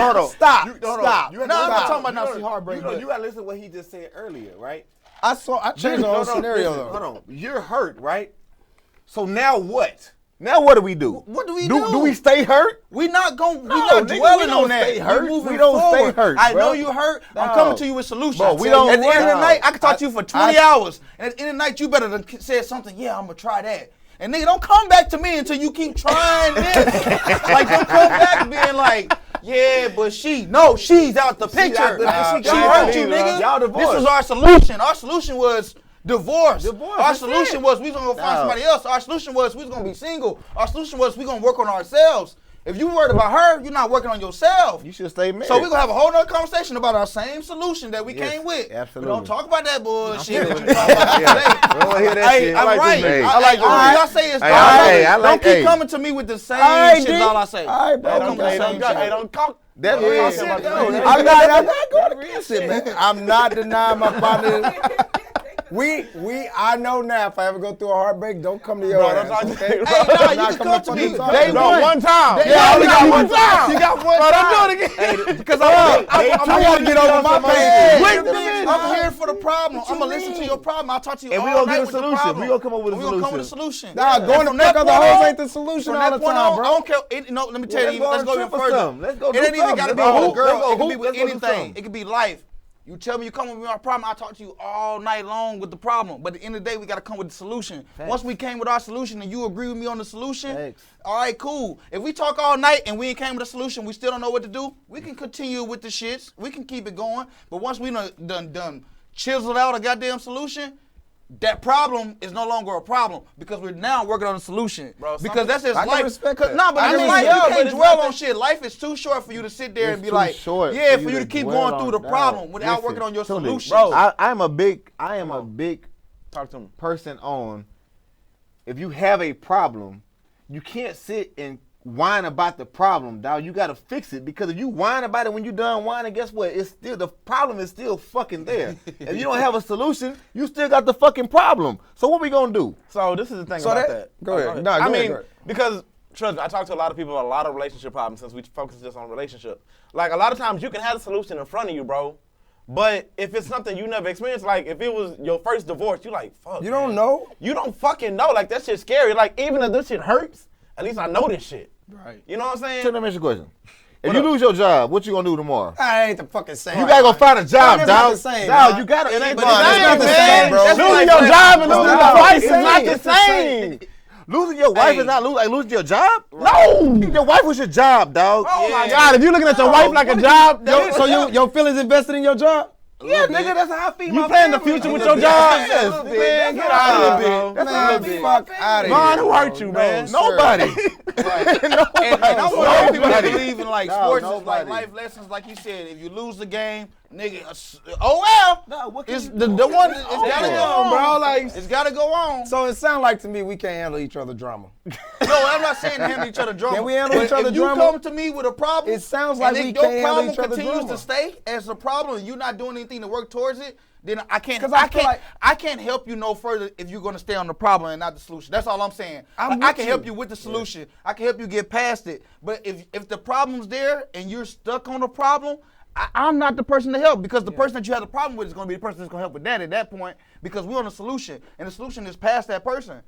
Hold on. Stop. Hold on. Stop. You- No, I'm not Stop. talking about not see heartbreak. You know, but- you gotta listen to what he just said earlier, right? I changed the whole scenario listen, though. Hold on. You're hurt, right? So now what? Now what do we do? What do we do? Do we stay hurt? We not going. We No, not nigga, dwelling we don't on that. stay hurt. We moving We don't stay forward. hurt, I bro. know you hurt. I'm No. coming to you with solutions. Bro, we don't- At the end of the no. night, I can talk to you for 20 I- hours, and at the end of the night, you better than say something. Yeah, I'm gonna try that. And nigga, don't come back to me until you keep trying this. Like, don't come back being like, yeah, but she's out the picture. out the- She she hurt gone. you, nigga. Y'all This divorced. was our solution. Our solution was divorce. Divorce, Our that's solution it. was we was gonna go find No. somebody else. Our solution was we was gonna be single. Our solution was we gonna work on ourselves. If you worried about her, you're not working on yourself. You should stay married. So we're gonna have a whole nother conversation about our same solution that we Yes, came with. absolutely. We don't talk about that bullshit that you Yeah. talk about Yeah. today. We don't hear that Hey, shit. I'm right. Hey, I like all all right. y'all say is Hey, don't like- keep hey. coming to me with the same All right, shit. D. Is all I say. All right, bro. Don't Don't come with the same shit. Don't talk. That's Yeah. real Yeah. shit. Yeah. though. Yeah. I'm not going against it, man. I'm not denying my partner. I know now if I ever go through a heartbreak, don't come to your Bro, ass. don't talk to Okay? me, bro. Hey, nah, I'm you not can coming come to fucking me. talk Day you. No, one time. Yeah, I only got one time. You got one Bro, time. don't do it again. Because I want to get over my pain. I'm here for the problem. I'm gonna listen to your problem. I'll talk to you And all we gonna night get a with the solution. problem. We gonna come up with a We gonna come with a solution. solution. Nah, going From to fuck that other point hoes on- ain't the solution from all that the point time, on, bro. I don't care. Let me tell Let's you. go Let's on go a even trip or further. something. Let's go do It ain't even something. gotta be Let's with go a girl. hoop. It could be Let's with go do anything. something. It could be life. You tell me you come with me my problem, I talk to you all night long with the problem. But at the end of the day, we gotta come with the solution. Facts. Once we came with our solution and you agree with me on the solution, Facts. all right, cool. If we talk all night and we ain't came with a solution, we still don't know what to do, we can continue with the shits. We can keep it going. But once we done chiseled out a goddamn solution, that problem is no longer a problem because we're now working on a solution. Bro, because that's just I can life. respect 'Cause- that. Nah, but I in mean, life, yeah, you but can't it's dwell not on that- shit. Life is too short for you to sit there and It's be too like, short yeah, for for you you to to keep dwell going through on the that. problem without Listen, working on your truly, solution. bro. I am a big Talk to me. person on. If you have a problem, you can't sit and whine about the problem, dog. You gotta fix it because if you whine about it when you're done whining, guess what? It's still the problem is still fucking there. If you don't have a solution, you still got the fucking problem. So what we gonna do? So this is the thing So about that- that. go Oh, ahead. Nah, I go mean, ahead, go ahead. because trust me, I talk to a lot of people about a lot of relationship problems since we focus just on relationships. Like a lot of times you can have a solution in front of you, bro. But if it's something you never experienced, like if it was your first divorce, you like, fuck. You man. don't know. You don't fucking know. Like that shit's scary. Like even if this shit hurts, at least I know this shit. Right. You know what I'm saying? Let me ask you a question. If What you up? lose your job, what you gonna do tomorrow? I ain't the fucking same. You gotta go find a job, That's not dog. the same, Dog, man. you gotta. It ain't but the it's same, not the man. same, bro. That's Losing like your that. job and Bro, losing no, your wife it's is not not the the same. same. Losing your wife Hey. is not like losing your job. No. Your wife was your job, dog. Oh my God! If you're looking at your wife like a job, So your feelings invested in your job? Yeah, nigga, that's how I feel. you playing the future with your job? Yes, Man, get out of here, bro. That's how I Man, feel. fuck out of here. Vaughn, who hurt you, man? Nobody. And I'm one of those people that believe in like No, sports is like nobody. life lessons, like you said. If you lose the game, nigga, oh well. No, what can It's you the do? one. It's gotta go on, bro, like- it's gotta go on. So it sounds like to me we can't handle each other drama. No, I'm not saying to handle each other drama. Can we handle But each other if drama? you come to me with a problem, It sounds like and we if your can't handle problem each other continues drama. to stay as a problem, and you're not doing anything to work towards it, then I can't. 'Cause I I feel can't. like- I can't help you no further if you're gonna stay on the problem and not the solution. That's all I'm saying. I'm Like, I with can you. help you with the solution. I can help you get past it. But if the problem's there and you're stuck on the problem, I'm not the person to help because the person that you have the problem with is going to be the person that's going to help with that at that point because we're on a solution and the solution is past that person.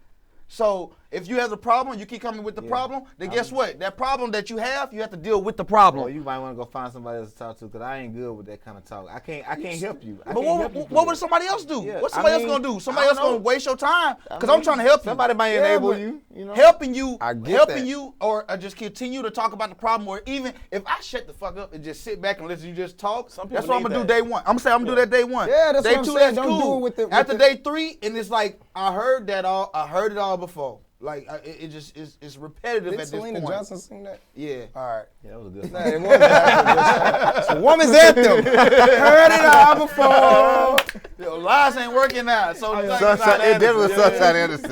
So if you have the problem and you keep coming with the problem, then guess what? That problem that you have to deal with the problem. Well, you might want to go find somebody else to talk to because I ain't good with that kind of talk. I can't help you. I But can't help you what through would that. somebody else do? Yeah, What's I somebody else mean, gonna do? Somebody I else don't gonna know. waste your time? Because I I'm trying to help you. Somebody might Yeah, enable but- you. You know, Helping you, I get that. or just continue to talk about the problem, or even if I shut the fuck up and just sit back and listen you just talk, Some people that's what I'm need gonna do that. day one. I'm gonna say I'm gonna do that day one. Yeah, that's day what I'm two, saying. that's Don't cool. do it with the- After with the- day three, and it's like I heard it all before. Like it just it's repetitive Did at this Selena point. Johnson sing that? Yeah. All right. yeah, that was a good. Nah, it was it's a woman's anthem. Heard it all before. Yo, lies ain't working out. So it's like, Sunshine, it definitely was Sunshine Anderson.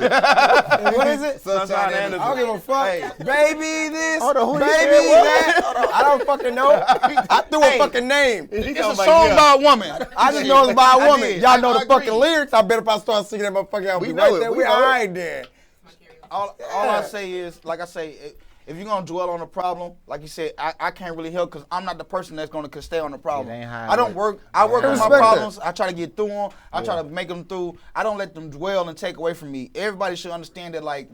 What is it? Sunshine I Anderson. don't give a fuck. Hey. Baby this, Hold on, who you baby said that. I don't fucking know. I threw a fucking name. it's a song by a woman. I just know it's by a I woman. did. Y'all know I the fucking agree. lyrics. I bet if I start singing that motherfucker, I'll We be know right it. there. We We know all it. right then. All I say is, like I say, if you're gonna dwell on the problem, like you said, I can't really help because I'm not the person that's gonna stay on the problem. It ain't how it I don't works. work. I work I on my respect that. problems. I try to get through them. I try to make them through. I don't let them dwell and take away from me. Everybody should understand that like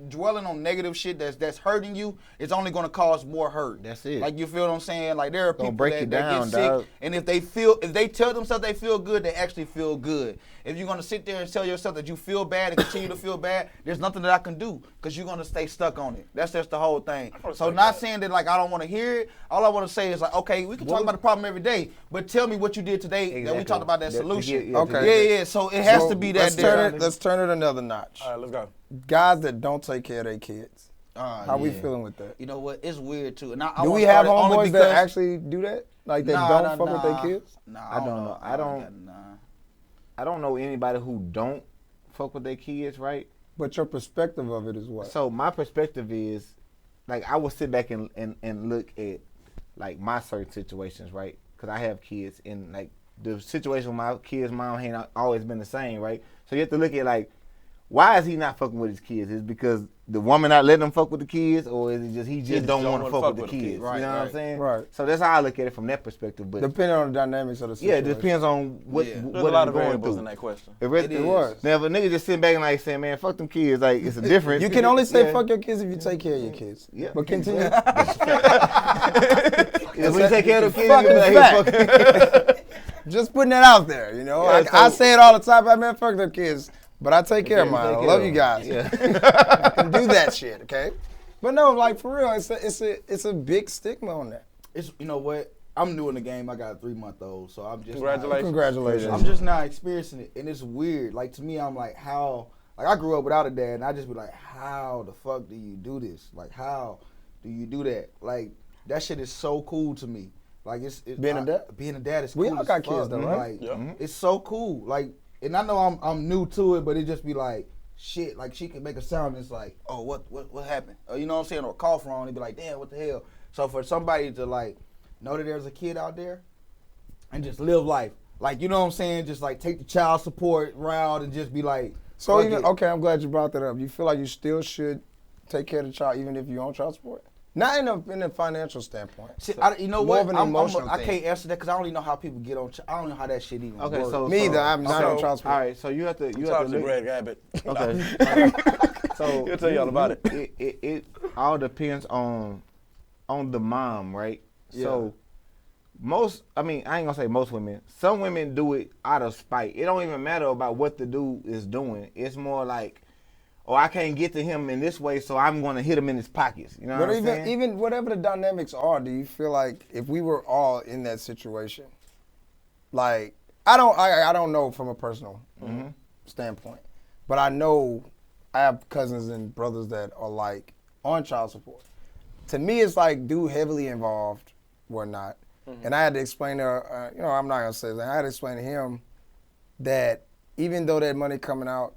dwelling on negative shit that's hurting you is only gonna cause more hurt. That's it. Like you feel what I'm saying? Like there are people break that, you that down, get sick, dog. and if they tell themselves they feel good, they actually feel good. If you're gonna sit there and tell yourself that you feel bad and continue to feel bad, there's nothing that I can do because you're gonna stay stuck on it. That's just the whole thing. So not saying that like I don't want to hear it. All I want to say is like, okay, we can talk about the problem every day, but tell me what you did today that we Exactly. talked about that Yeah, solution. yeah, Okay. Yeah. So it has So to be that. let's turn it. Let's turn it another notch. All right, let's go. Guys that don't take care of their kids. How we yeah. feeling with that? You know what? It's weird too. And I Do wanna we have start it only homeboys because- that actually do that? Like that don't fuck with their kids? Nah, I don't know. I don't- Nah. I don't know anybody who don't fuck with their kids, right? But your perspective of it is what? So my perspective is, like, I will sit back and look at, like, my certain situations, right? Because I have kids, and, like, the situation with my kid's mom ain't always been the same, right? So you have to look at like, why is he not fucking with his kids? Is it because the woman not letting him fuck with the kids, or is it just he just don't want to fuck with the kids? Right, you know what I'm saying? Right. So that's how I look at it from that perspective. But depending on the dynamics of the yeah, situation. it depends on what There's what a lot is of going variables through. in that question. It It was. Now if a nigga just sitting back and like saying, man, fuck them kids, like it's a difference. You can only say Yeah. fuck your kids if you take care of your kids. Yeah. But continue. If we take care of the kids, fucking we be like, hey, fuck. Just putting that out there, you know. Yeah, I so- say it all the time. I man, fuck them kids, but I take care of mine. Take I care love of you them. guys. Yeah. I can do that shit, okay? But no, like for real, it's a big stigma on that. It's, you know what? I'm new in the game. I got a 3-month-old, so I'm just Congratulations. Congratulations. I'm just not experiencing it, and it's weird. Like to me, I'm like, how? Like I grew up without a dad, and I just be like, how the fuck do you do this? Like how do you do that? Like that shit is so cool to me. Like it's Being a dad? Being a dad is cool. We all as got fuck. kids though, right? Like, Yeah. it's so cool. Like, and I know I'm new to it, but it just be like shit. Like she can make a sound, and it's like, oh, what happened? You know what I'm saying? Or call from, and be like, damn, what the hell? So for somebody to like know that there's a kid out there and just live life, like you know what I'm saying? Just like take the child support route and just be like, So fuck even it. okay, I'm glad you brought that up. You feel like you still should take care of the child even if you're on child support? Not in a financial standpoint. See, you know more what? of an emotional I thing. can't answer that because I don't even know how people get on. I don't know how that shit even Okay, works. so Me either. I'm not so- on child support. All right, so you have to Talk to look. Greg Abbott. Okay. So He'll tell you all about it. It all depends on the mom, right? So I ain't gonna say most women. Some women do it out of spite. It don't even matter about what the dude is doing. It's more like, oh, I can't get to him in this way, so I'm gonna hit him in his pockets. You know But what I'm saying? even whatever the dynamics are, do you feel like if we were all in that situation, like I don't know from a personal standpoint, but I know I have cousins and brothers that are like on child support. To me, it's like dude heavily involved, whatnot, and I had to explain to I'm not gonna say that. I had to explain to him that even though that money coming out,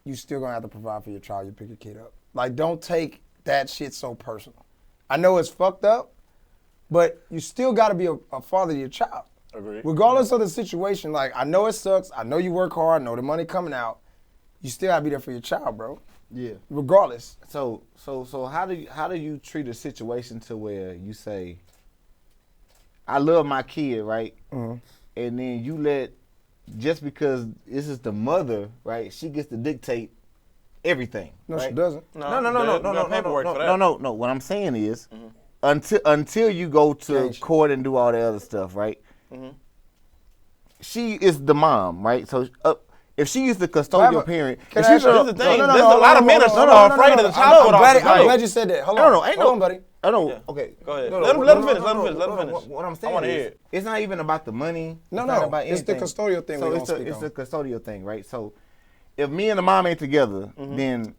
you still gonna have to provide for your child. You pick your kid up. Like, don't take that shit so personal. I know it's fucked up, but you still gotta be a father to your child. Agreed. Regardless of the situation, like, I know it sucks. I know you work hard. I know the money coming out. You still gotta be there for your child, bro. Yeah. Regardless. So how do you treat a situation to where you say, I love my kid, right? Mhm. And then you let, just because this is the mother, right? She gets to dictate everything. No, right? she doesn't. No paperwork for that. No. What I'm saying is, until you go to Change. court and do all the other stuff, right? She is the mom, right? So if she is the custodial parent, Can if I she- ask you- Here's the thing. No, no, There's no, a lot of hold men on, are hold on, afraid of the I'm child support office. I'm Like, glad you said that. Hold No, on. ain't Hold on, buddy. I don't. Yeah. Okay, Go ahead. No, Let him finish. Let him finish. Let him finish. What I'm I saying wanna hear is, it. it's not even about the money. No, it's not no, about it's the anything. custodial thing So we it's gonna the, speak it's on. the custodial thing, right? So if me and the mom ain't together, then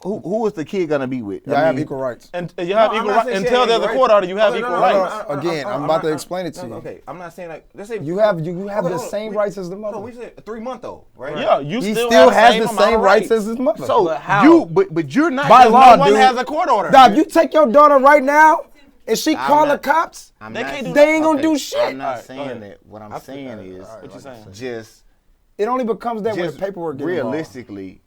who is the kid gonna be with? Y'all have equal rights. And you have No, I'm equal not rights. saying she Until ain't there's a equal court rights. order, you have Okay, equal no, rights. Again, I'm about to explain it to you. Okay, I'm not saying like, let's say You have the Okay, same we- rights as the mother. No, we said a 3-month-old, right? Yeah, you He still still has have the amount same of rights as his mother. So But how? but you're not By just- law, No one dude. has a court order. Dog, you take your daughter right now and she I'm call the not- cops, I'm They not- can't do they ain't gonna okay, do shit. I'm not Alright, go saying ahead. that. What I'm saying is, What you saying? just It only becomes that when the just paperwork gets involved. realistically,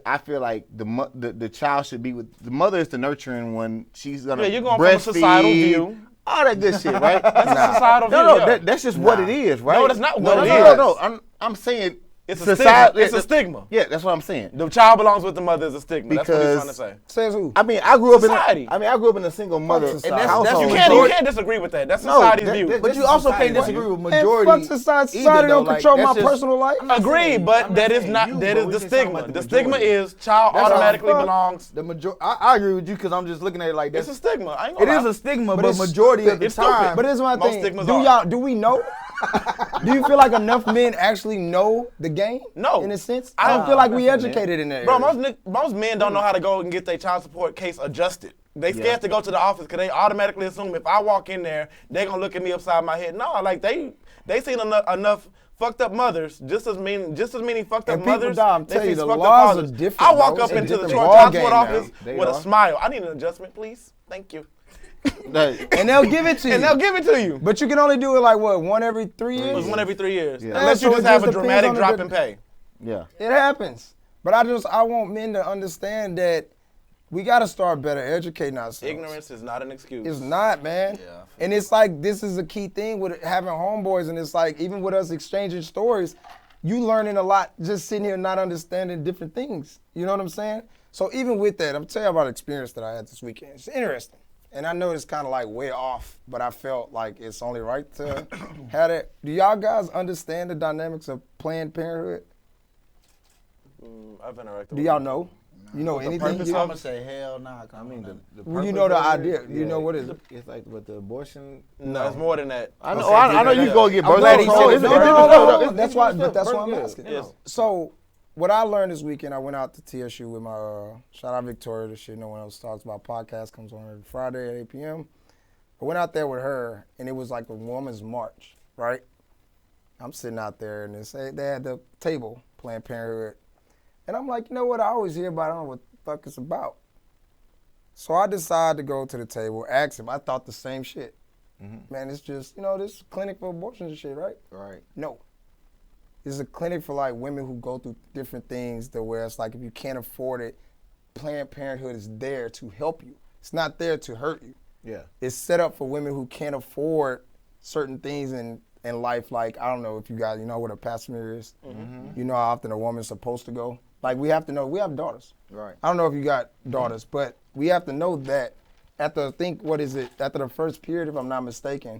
I feel like the child should be with the mother is the nurturing one. She's gonna Yeah, you're going from a societal breastfeed, view. all that good shit, right? That's a societal view. No, yeah. that's just what it is, right? No, that's not what it No, is. I'm saying It's a society- stigma. It's a stigma. Yeah, that's what I'm saying. The child belongs with the mother is a stigma. That's what he's Because- trying to say. Says who? I mean, I grew up Society. in a single mother society. And that's household. You Majority- can't disagree with that. That's No, society's that- view. that- But This you is also society, can't disagree with And majority. fuck society. either, Society though. don't Like, control my that's just- personal life. Agreed, but I'm not that is saying not you, that but is we the just talking stigma. about the The stigma majority. is child That's automatically all. belongs. I agree with you because I'm just looking at it like It's this. a stigma. I ain't It gonna is lie. a stigma, But but it's majority of the it's stupid. time. But here's my Most thing. stigmas Do are. do we know? Do you feel like enough men actually know the game? No. In a sense? I I don't don't- feel like I'm we not saying educated in that Bro, area. most men don't know how to go and get their child support case adjusted. They scared Yeah. to go to the office because they automatically assume if I walk in there, they gonna look at me upside my head. No, like they seen enough fucked up mothers, just as many fucked up And people mothers. die, I'm they telling you, seen the fucked up laws fathers. are different, I walk bro. up It's a into the different child ball support game now. office They with a are. smile. I need an adjustment, please. Thank you. And they'll give it to you. And they'll give it to you. But you can only do it like what, one every 3 years? It was one every 3 years. Yeah. Unless Yeah, you so just it have a just depends dramatic on the drop good- in pay. Yeah. It happens. But I want men to understand that we got to start better educating ourselves. Ignorance is not an excuse. It's not, man. Yeah, And it's like, this is a key thing with having homeboys, and it's like, even with us exchanging stories, you learning a lot just sitting here not understanding different things. You know what I'm saying? So even with that, I'm telling you about an experience that I had this weekend. It's interesting. And I know it's kind of like way off, but I felt like it's only right to have it. Do y'all guys understand the dynamics of Planned Parenthood? I've interacted Do with y'all them. know? You know anything? purpose You- I'm gonna say hell nah. I mean, the Well, you purpose know the of it, idea. You know what is it? It's like with the abortion. No, it's more than that. I know. I know you go get I'm birth glad he control. said it. It's No, different no, stuff. no, It's that's why. different But that's stuff. why I'm Birth, asking. Yes. So, what I learned this weekend, I went out to TSU with my shout out Victoria. The shit no one else talks about. Podcast comes on every Friday at 8 p.m. I went out there with her, and it was like a woman's march, right? I'm sitting out there, and they had the table, Planned Parenthood, and I'm like, you know what? I always hear about it. I don't know what the fuck it's about. So I decided to go to the table, ask him. I thought the same shit. Man, it's just, this clinic for abortion and shit, right? Right. No. It's a clinic for like women who go through different things that where it's like if you can't afford it, Planned Parenthood is there to help you. It's not there to hurt you. Yeah. It's set up for women who can't afford certain things in life. Like, I don't know if you guys, know what a passenger is. You know how often a woman's supposed to go. Like, we have to know, we have daughters. Right. I don't know if you got daughters, but we have to know that after the first period, if I'm not mistaken,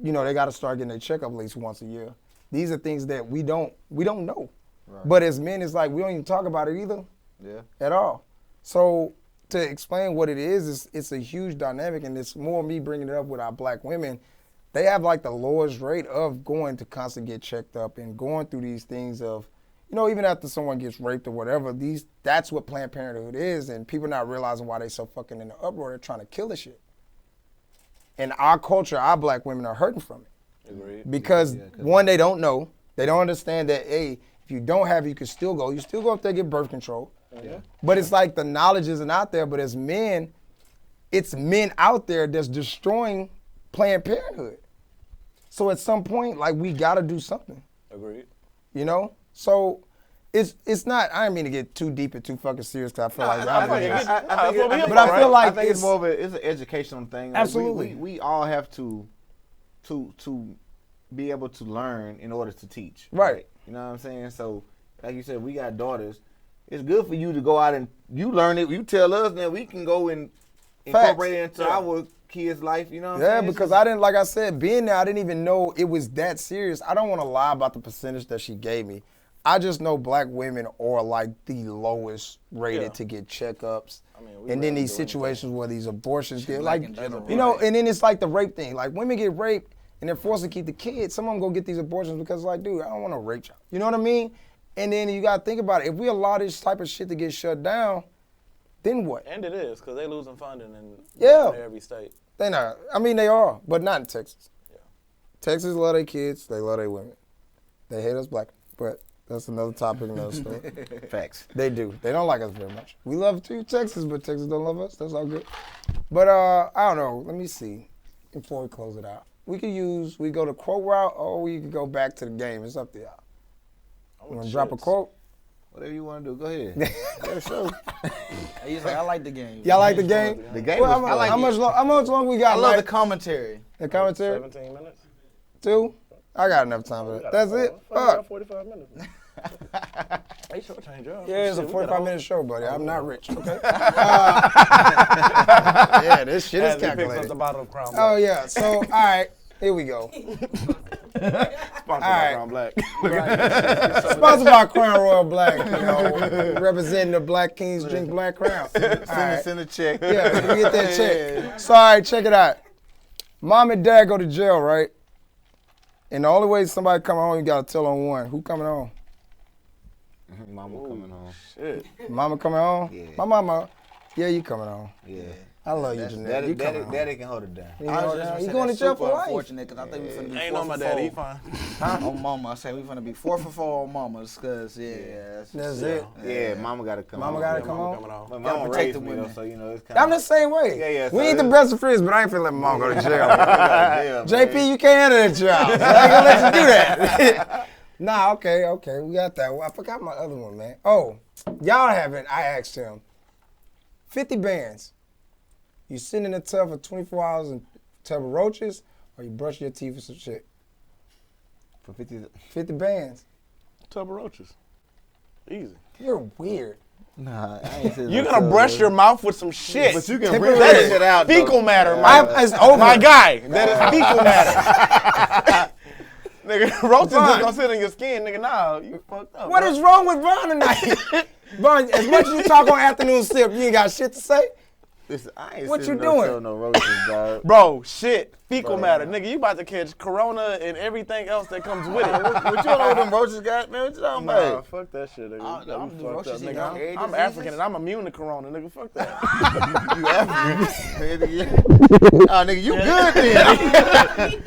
they got to start getting their checkup at least once a year. These are things that we don't know. Right. But as men, it's like we don't even talk about it either Yeah. at all. So to explain what it is, it's a huge dynamic, and it's more me bringing it up with our black women. They have like the lowest rate of going to constantly get checked up and going through these things of, even after someone gets raped or whatever, that's what Planned Parenthood is, and people not realizing why they so fucking in the uproar. They're trying to kill the shit. And our culture, our black women are hurting from it. Agreed. Because one, they don't know. They don't understand that, hey, if you don't have it, you can still go. You still go up there and get birth control. Yeah. But it's like the knowledge isn't out there. But as men, it's men out there that's destroying Planned Parenthood. So at some point, like, we got to do something, Agreed. So it's not, I didn't mean to get too deep and too fucking serious because I feel like I feel like I think it's it's more of it's an educational thing. Like, Absolutely. we all have to be able to learn in order to teach. Right. You know what I'm saying? So, like you said, we got daughters. It's good for you to go out and you learn it. You tell us that we can go and incorporate it into our kids' life. You know what I'm saying? because I didn't, like I said, being there, I didn't even know it was that serious. I don't want to lie about the percentage that she gave me. I just know black women are like the lowest rated to get checkups. we And then rarely these do situations where these abortions get Black like, in general, and then it's like the rape thing. Like women get raped and they're forced to keep the kids. Some of them go get these abortions because like, dude, I don't want to rape y'all. You know what I mean? And then you got to think about it. If we allow this type of shit to get shut down, then what? And it is, because they losing funding in every state. They not. I mean, they are, but not in Texas. Yeah. Texas love their kids. They love their women. They hate us black, but that's another topic, another story. Facts. They do. They don't like us very much. We love Texas, but Texas don't love us. That's all good. But I don't know. Let me see before we close it out. We go the quote route, or we could go back to the game. It's up to y'all. You want to drop a quote? Whatever you want to do, go ahead. Yeah, sure. He's like, I like the game. Y'all like the game? The game Well, was like how much long we got? I love the Mike? commentary. The commentary? 17 minutes? 2? I got enough time for that. That's it? Fuck. 45 minutes. Hey, short change up. Yeah, it's a Shit, we got 45-minute show, buddy. I'm not rich, okay? Yeah, this shit is As he picks up calculated. the bottle of Crown Black. Oh, yeah. So, all right. Here we go. Sponsored by right. Crown Black. Sponsored by Crown Royal Black, representing the Black Kings Drink Black Crown. All right. Send a check. Yeah, you get that check. So, all right, check it out. Mom and dad go to jail, right? And the only way somebody come home, you got to tell on one. Who coming home? Mama coming home. Shit. Mama coming home? Yeah. My mama, yeah, you coming home. Yeah. I love you, Jeanette. Daddy can hold it down. You going to jail for life. Unfortunate, because I think we finna be Ain't 4 on my for daddy, he 4 fine. on mama. I say we finna be 4 for 4 on mamas, cause That's it. Yeah, mama gotta come. Mama on. gotta Yeah, come on. Coming on. My Gotta mama protect raised the me, women. though, so you know it's kind I'm the same way. Yeah. We so ain't the it's- best of friends, but I ain't finna let my mom go to jail. Yeah, JP, you can't enter that job. So I ain't gonna let you do that. Nah, okay, we got that. I forgot my other one, man. Oh, y'all haven't. I asked him. 50 bands. You sit in the tub for 24 hours and tub of roaches, or you brush your teeth with some shit. For 50. 50 bands. Tub of roaches. Easy. You're weird. Nah, I ain't saying You're gonna brush your mouth with some shit. But you can Temporary. bring that shit out. Fecal though. matter, It's over. my guy. That is fecal matter. Nigga, roaches Vaughn. just gonna sit in your skin, nigga. Nah, you fucked up. What bro. is wrong with Vaughn tonight? Vaughn, as much as you talk on afternoon sip, you ain't got shit to say? Listen, I ain't What sitting you no doing? tub no roaches, dog. Bro, shit, fecal Bro, matter, nah. nigga. You about to catch corona and everything else that comes with it. What you don't know what them roaches got, man? What you talking Nah, about? fuck that shit, nigga. I You don't fucked do roaches up, either. nigga. I'm Diseases? African and I'm immune to corona, nigga. Fuck that. You African? Oh, nigga, you good then?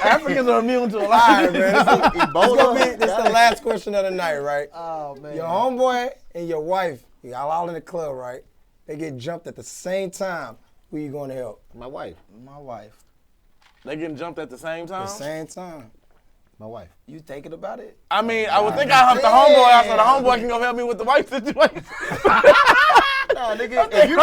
Africans are immune to a All lot. right, man. Ebola? This is the last question of the night, right? Oh man. Your homeboy and your wife, y'all all in the club, right? They get jumped at the same time. Who you going to help? My wife. My wife. They getting jumped at the same time? The same time. My wife. You thinking about it? I mean, I would think I help the homeboy out so the homeboy can go help me with the wife situation. Nah, nigga, if you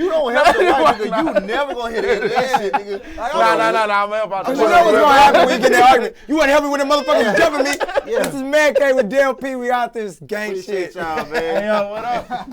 don't help the wife, nigga, you never gonna hit it. That shit, nigga. Nah, I'm gonna help out the Cause you know what's gonna happen when you get in that argument. You wanna help me with the motherfuckers jumping me? Yeah. This is Man Cave with Dale P. We out this gang Appreciate shit. y'all, man. Hey, yo, what up?